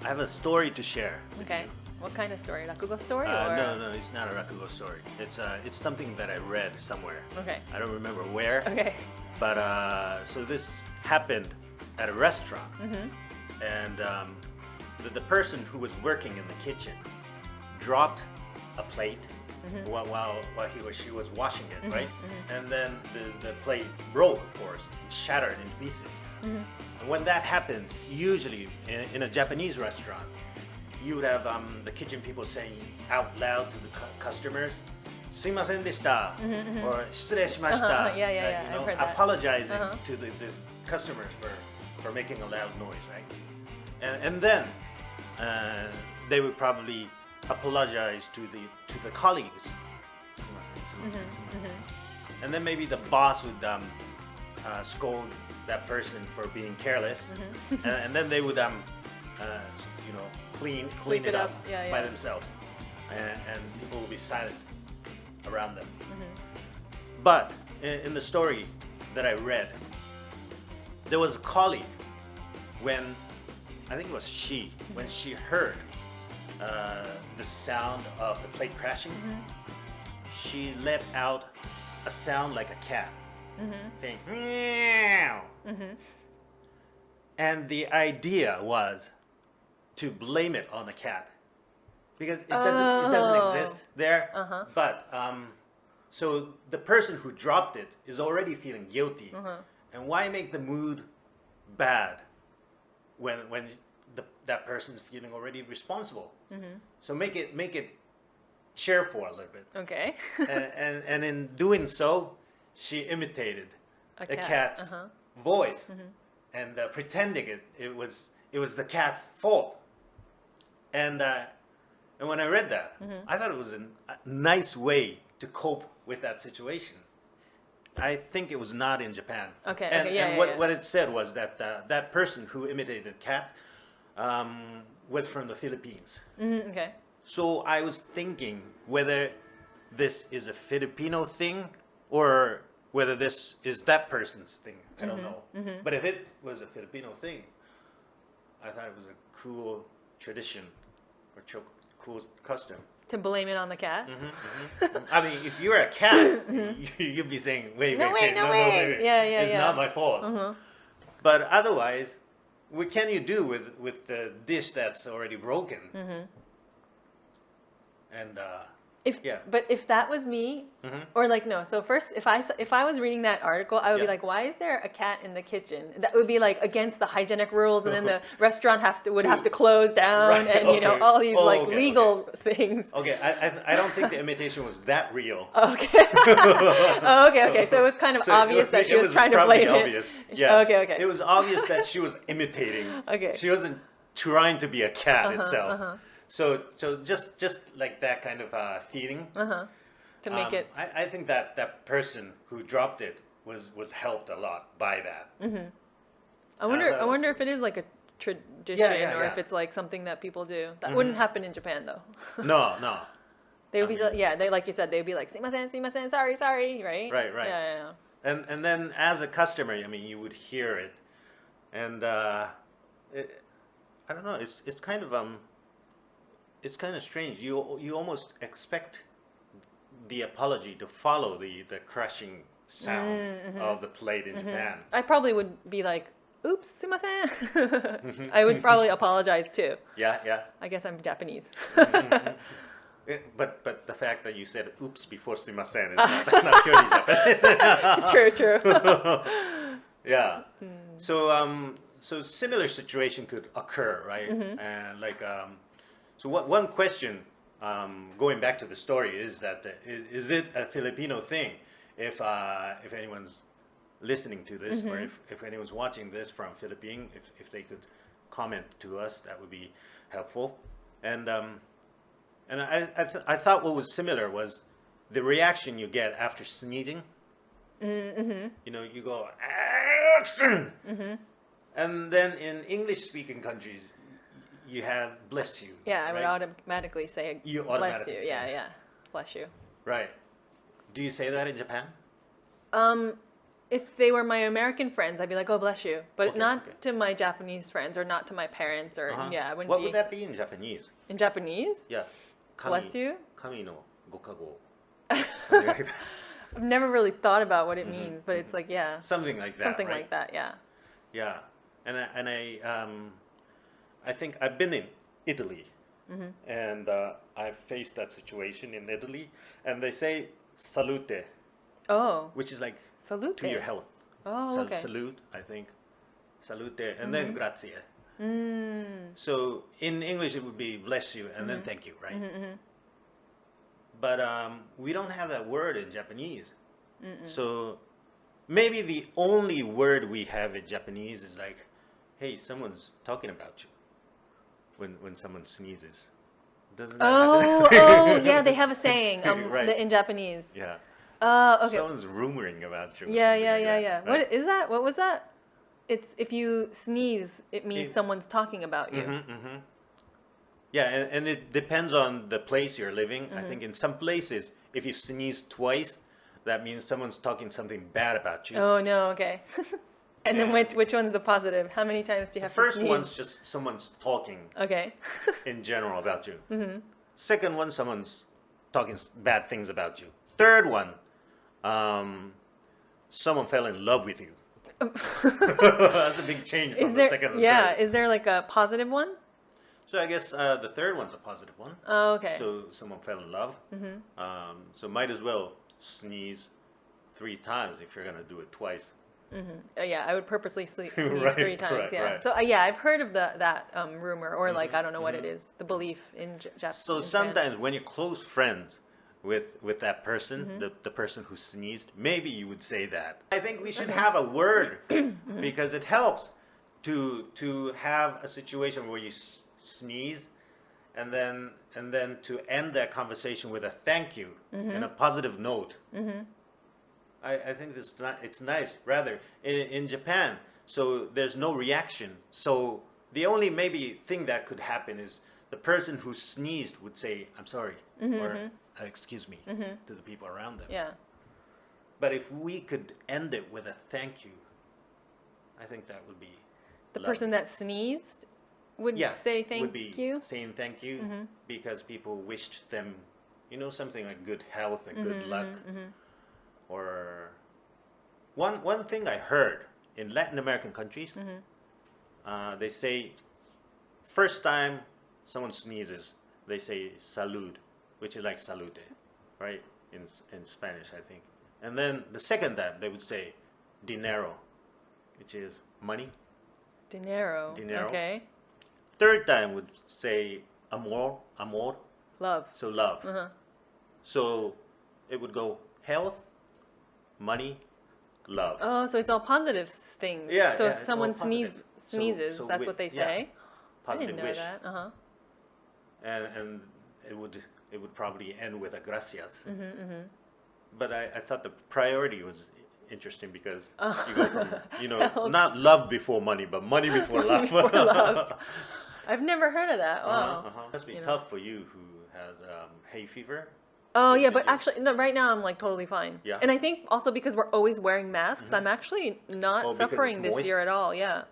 I have a story to share. Okay. What kind of story? Rakugo story? No, it's not a Rakugo story. It's something that I read somewhere. Okay. I don't remember where. Okay. But so this happened at a restaurant, and the person who was working in the kitchen dropped a plate while she was washing it, right? And then the plate broke, of course, shattered in pieces. And when that happens, usually in a Japanese restaurant, you would have the kitchen people saying out loud to the customers, "Sumimasen deshita," or "Shitsurei shimashita." Yeah, You know, I've heard that. apologizing to the customers for making a loud noise, right? And then they would probably apologize to the colleagues. And then maybe the boss would scold that person for being careless, and then they would clean it up by themselves, and people will be silent around them. But in the story that I read, there was a colleague when I think it was when she heard the sound of the plate crashing, she let out a sound like a cat, saying meow. And the idea was to blame it on the cat because it doesn't exist there. But so the person who dropped it is already feeling guilty, and why make the mood bad when that person is feeling already responsible? So make it cheerful a little bit. Okay. and in doing so, she imitated a cat's voice, and pretending it was the cat's fault. And when I read that, I thought it was a nice way to cope with that situation. I think it was not in Japan. Okay. And what it said was that that person who imitated cat was from the Philippines. Okay. So I was thinking whether this is a Filipino thing or whether this is that person's thing. I don't know. But if it was a Filipino thing, I thought it was a cool tradition or cool custom. To blame it on the cat? I mean, if you're a cat, you'd be saying, wait, No way. Yeah, it's not my fault. But otherwise, what can you do with the dish that's already broken? And But if that was me, or like no. So first, if I was reading that article, I would be like, why is there a cat in the kitchen? That would be like against the hygienic rules, and then the restaurant would have to close down, and all these legal things. Okay, I don't think the imitation was that real. Okay. Okay. So it was kind of obvious that she was trying to blame obvious. it. Yeah. Okay. It was obvious that she was imitating. Okay. She wasn't trying to be a cat itself. So just like that kind of feeling. To make it. I think that person who dropped it was helped a lot by that. I wonder if it is like a tradition or if it's like something that people do. That wouldn't happen in Japan though. No. They would be they like you said, they'd be like, "Sumimasen, sorry," right? Right. Yeah. And then as a customer, I mean, you would hear it, and I don't know. It's kind of strange. You almost expect the apology to follow the crashing sound of the plate in Japan. I probably would be like, "Oops, sumimasen." I would probably apologize too. Yeah. I guess I'm Japanese. But the fact that you said "oops" before "sumimasen" is not purely Japanese. True. Yeah. So similar situation could occur, right? And like so one question going back to the story is that is it a Filipino thing? If anyone's listening to this or if anyone's watching this from Philippines, if they could comment to us, that would be helpful. And I thought what was similar was the reaction you get after sneezing. You go action, and then in English-speaking countries, you have bless you. Yeah, I would automatically say You bless automatically you. say Yeah, bless you. Right. Do you say that in Japan? if they were my American friends, I'd be like, "Oh, bless you," but Okay, not okay. to my Japanese friends or not to my parents or I wouldn't What be would that be in Japanese? in Japanese. Yeah. Bless you. 神のご加護. Something like that. I've never really thought about what it means, but it's like Something like that. something right? like that. Yeah. Yeah, I think I've been in Italy, and I've faced that situation in Italy, and they say salute, Oh, which is like salute. to your health. Oh, okay. Salute, I think, salute, and then grazie. So in English it would be bless you and then thank you, right? But we don't have that word in Japanese, so. Maybe the only word we have in Japanese is like, "Hey, someone's talking about you." When someone sneezes, doesn't that happen? Oh, yeah. They have a saying Right. in Japanese. Yeah. Okay. Someone's rumoring about you. or Yeah, something yeah, like yeah, that, yeah. right? What is that? What was that? It's if you sneeze, it means someone's talking about you. Yeah, and it depends on the place you're living. I think in some places, if you sneeze twice, that means someone's talking something bad about you. Oh no, okay. And then Yeah. which one's the positive? How many times do you The have to first sneeze? one's just someone's talking Okay. in general about you. Second one, someone's talking bad things about you. Third one, someone fell in love with you. That's a big change from the second and third. Is there like a positive one? So I guess the third one's a positive one. Oh, okay. So someone fell in love. So might as well sneeze 3 times if you're gonna do it twice. Yeah, I would purposely sneeze Right, 3 times. right, Yeah. right. So yeah, I've heard of that rumor or like I don't know what it is, the belief in Japan. So sometimes when you're close friends with that person, the person who sneezed, maybe you would say that. I think we should have a word because it helps to have a situation where you sneeze and then to end that conversation with a thank you and a positive note. I think it's nice. Rather in Japan, so there's no reaction. So the only maybe thing that could happen is the person who sneezed would say, "I'm sorry," or "Excuse me," to the people around them. Yeah. But if we could end it with a thank you, I think that would be The lovely. person that sneezed would say thank would be you. saying thank you because people wished them, something like good health and good luck. Or one thing I heard in Latin American countries, they say first time someone sneezes, they say salud, which is like salute, right? In Spanish, I think. And then the second time they would say dinero, which is money. Dinero. Dinero. Okay. Third time would say amor, Love. so love. So it would go health, money, love. Oh, so it's all positive things. Yeah, So yeah, if it's someone all positive. sneezes, So that's what they say. I Positive didn't know wish. that. And it would probably end with a gracias. But I thought the priority was interesting because you go from not love before money, but money before love. Before love. I've never heard of that. Wow. Must be tough for you who has hay fever. Oh yeah, Did but you- actually, no. Right now, I'm like totally fine. Yeah. And I think also because we're always wearing masks, I'm actually not because suffering it's this moist? year at all. Yeah.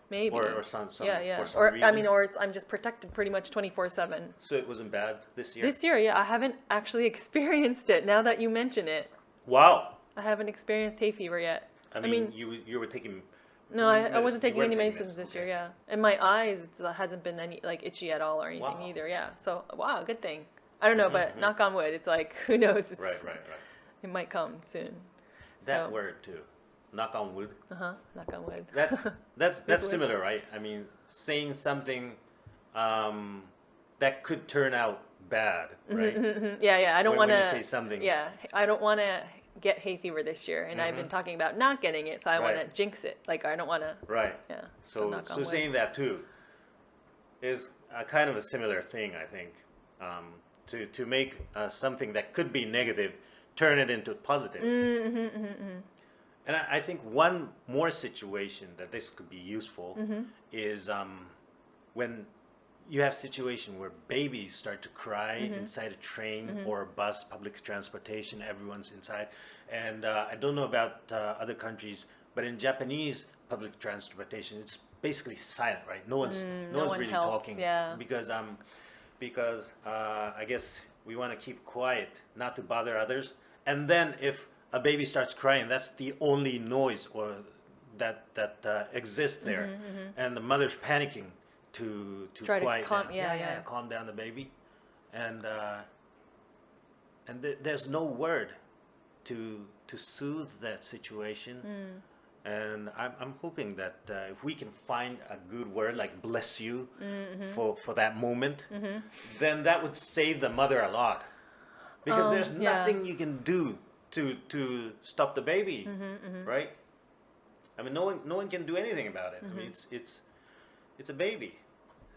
Maybe. Maybe. Or some Yeah. for some Or reason. I'm just protected pretty much 24/7. So it wasn't bad this year. This year, yeah, I haven't actually experienced it. Now that you mention it, Wow. I haven't experienced hay fever yet. I mean, you were taking. No, I medicine. wasn't You taking weren't any taking medicines this medicine, year. okay. Yeah, and my eyes hasn't been any like itchy at all or anything Wow. either. Yeah, so wow, good thing. I don't know, but knock on wood. It's like who knows? It's, Right. It might come soon. That word too. Knock on wood. Knock on wood. That's wood. similar, right? I mean, saying something that could turn out bad, right? Yeah. I don't When want you say something. Yeah, I don't want to get hay fever this year, and I've been talking about not getting it, so I want to Right. jinx it. Like I don't want to. Right. Yeah. So knock on wood. saying that too is a kind of a similar thing, I think. To make something that could be negative turn it into positive. And I think one more situation that this could be useful is when you have situation where babies start to cry inside a train or a bus, public transportation, everyone's inside. And I don't know about other countries, but in Japanese public transportation, it's basically silent, right? No one's really helps, talking, yeah. because I guess we want to keep quiet, not to bother others. And then if a baby starts crying, that's the only noise or that exists there, and the mother's panicking to Try to quiet calm- down. yeah. Calm down the baby, and there's no word to soothe that situation. And I'm hoping that if we can find a good word like bless you for that moment, then that would save the mother a lot, because there's nothing you can do to stop the baby, right? I mean, no one can do anything about it. I mean, it's a baby.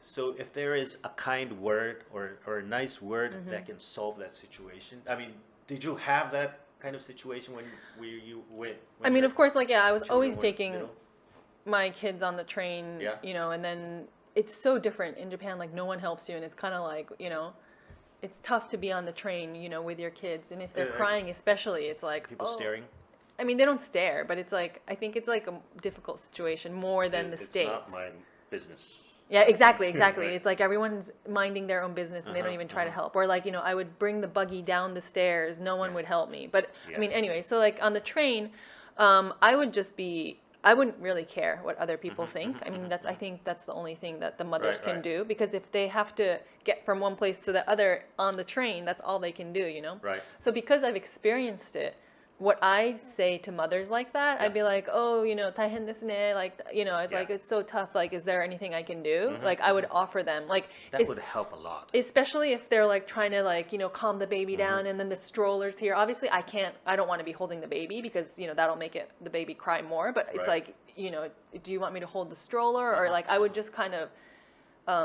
So if there is a kind word or a nice word that can solve that situation, I mean, did you have that kind of situation when you went? I mean, of course, like, yeah, I was always were, taking my kids on the train, Yeah. you know, and then it's so different in Japan. Like, no one helps you, and it's kind of like, you know, it's tough to be on the train, you know, with your kids, and if they're crying, especially, it's like People staring. I mean, they don't stare, but it's like, I think it's like a difficult situation more than the States. It's not my business. Yeah, exactly. Right. It's like everyone's minding their own business and they don't even try to help. Or like, you know, I would bring the buggy down the stairs. No one would help me. But I mean, anyway, so like on the train, I wouldn't really care what other people think. I mean, I think that's the only thing that the mothers can do, because if they have to get from one place to the other on the train, that's all they can do, you know? Right. So because I've experienced it, what I say to mothers like that, I'd be like, oh, you know, 大変ですね, like, you know, it's like, it's so tough, like, is there anything I can do? Like, I would offer them, like, that would help a lot. Especially if they're like trying to, like, you know, calm the baby down, and then the stroller's here. Obviously, I don't want to be holding the baby, because, you know, that'll make the baby cry more, but it's like, you know, do you want me to hold the stroller? Or like, I would just kind of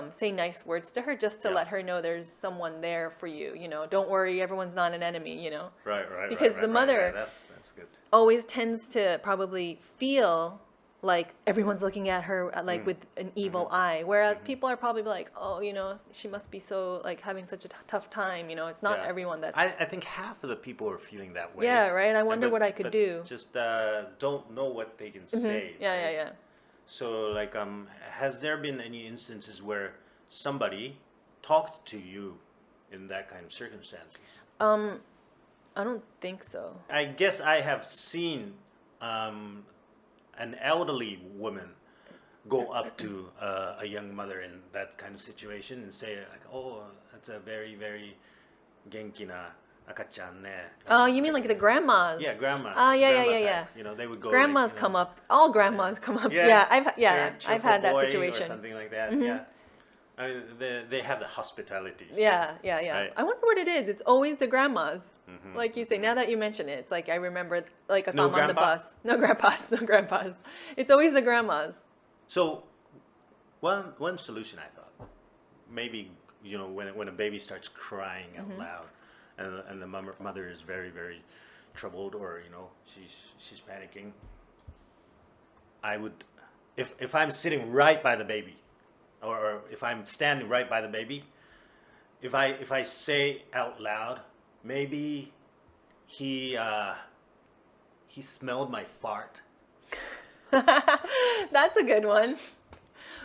say nice words to her, just to let her know there's someone there for you, you know, don't worry, everyone's not an enemy, you know. Right. Because the mother that's good. always tends to probably feel like everyone's looking at her like with an evil eye, whereas people are probably like, oh, you know, she must be so like having such a tough time, you know. It's not everyone that's I think half of the people are feeling that way. Yeah, right. I wonder what I could do. Just don't know what they can say. Yeah. So like, has there been any instances where somebody talked to you in that kind of circumstances? I don't think so. I guess I have seen an elderly woman go up to a young mother in that kind of situation and say like, oh, that's a very, very genki na akachan ne. Oh, you mean like the grandmas? Yeah, grandma. Oh, yeah. Type. You know, they would go. Grandmas like, come up. All grandmas come up. Yeah, I've had that situation. Or something like that. Yeah. I mean, they have the hospitality. Yeah. Right. I wonder what it is. It's always the grandmas. Like you say, now that you mention it, it's like I remember, like if I'm on the bus. No grandpas. It's always the grandmas. So, one solution I thought, maybe, you know, when a baby starts crying out loud, and the mother is very, very troubled, or, you know, she's panicking, I would, if I'm sitting right by the baby, or if I'm standing right by the baby, if I say out loud, maybe he smelled my fart. That's a good one.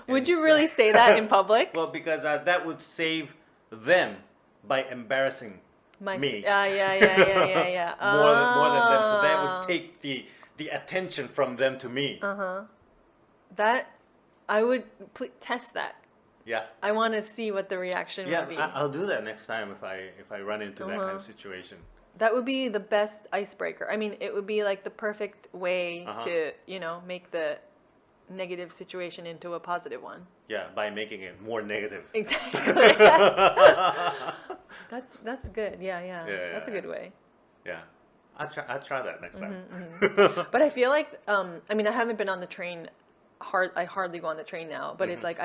Would you really say that in public? Well, because that would save them by embarrassing me. Yeah. More than them, so that would take the attention from them to me. That I would test that. Yeah. I want to see what the reaction would be. I'll do that next time if I run into that kind of situation. That would be the best icebreaker. I mean, it would be like the perfect way to, you know, make the negative situation into a positive one. Yeah, by making it more negative. Exactly. That's good. Yeah. That's a good way. Yeah. I'll try that next time. But I feel like, I mean, I haven't been on the train. I hardly go on the train now. But it's like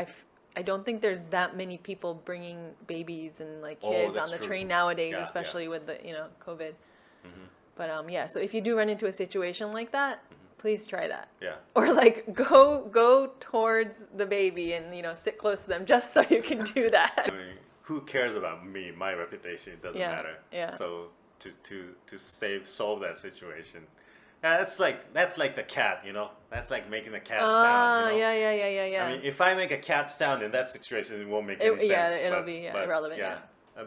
I don't think there's that many people bringing babies and like kids on the train nowadays, especially with the, you know, COVID. But yeah, so if you do run into a situation like that, please try that. Yeah. Or like go towards the baby and sit close to them just so you can do that. I mean, who cares about me? My reputation, it doesn't matter. Yeah. So to solve that situation. That's like the cat, That's like making the cat sound. Yeah. I mean, if I make a cat sound in that situation, it won't make any sense. Yeah, it'll be irrelevant. Yeah.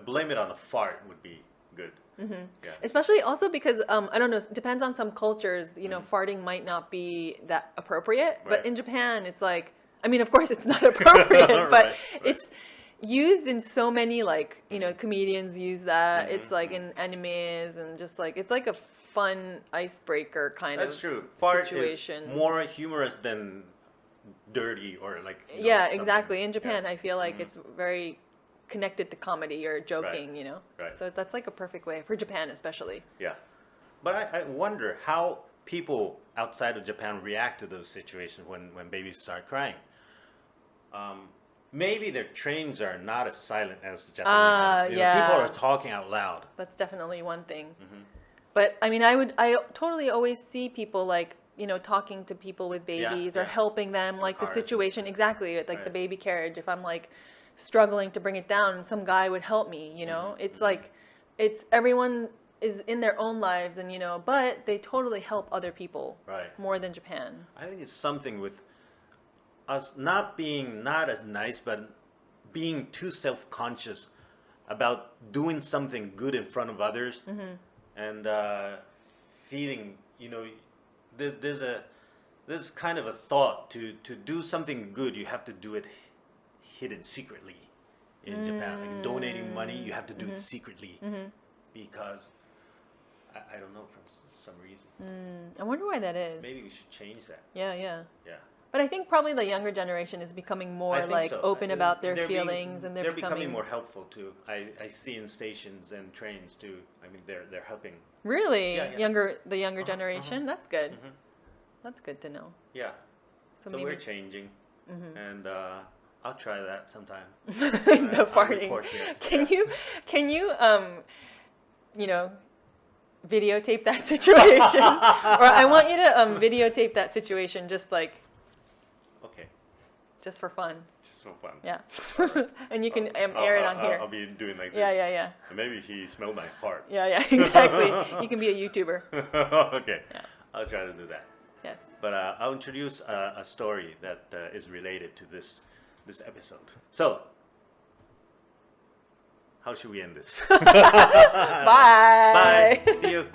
Blame it on a fart would be good. Mm-hmm. Yeah. Especially also because I don't know, it depends on some cultures. Farting might not be that appropriate, but in Japan, it's like, I mean, of course, it's not appropriate, but it's used in so many comedians use that. It's like in animes and just like it's like a fun icebreaker kind That's of true. Fart situation. Is more humorous than dirty or exactly. In Japan, I feel like it's very connected to comedy or joking, Right. So that's like a perfect way for Japan, especially. Yeah, but I wonder how people outside of Japan react to those situations when babies start crying. Maybe their trains are not as silent as the Japanese ones. People are talking out loud. That's definitely one thing. But I mean, I totally always see people talking to people with babies or helping them, like the situation exactly, like the baby carriage. If I'm like struggling to bring it down, some guy would help me. It's like it's everyone is in their own lives, and but they totally help other people more than Japan. I think it's something with us not as nice, but being too self-conscious about doing something good in front of others, and feeling there's kind of a thought to do something good, you have to do it hidden secretly. In Japan, like donating money, you have to do it secretly because I don't know, for some reason. I wonder why that is. Maybe we should change that. Yeah. But I think probably the younger generation is becoming more open about their feelings, and they're becoming more helpful too. I see in stations and trains too. I mean, they're helping. Really? The younger generation? That's good. That's good to know. Yeah. So maybe we're changing, and I'll try that sometime. The farting. Can you videotape that situation? Or I want you to videotape that situation just like. Okay. Just for fun. Just for fun. Yeah. And you can air it on here. I'll be doing like this. Yeah. And maybe he smelled my fart. Yeah, exactly. You can be a YouTuber. Okay. Yeah. I'll try to do that. Yes. But I'll introduce a story that is related to this episode. So, how should we end this? Bye. Bye. See you.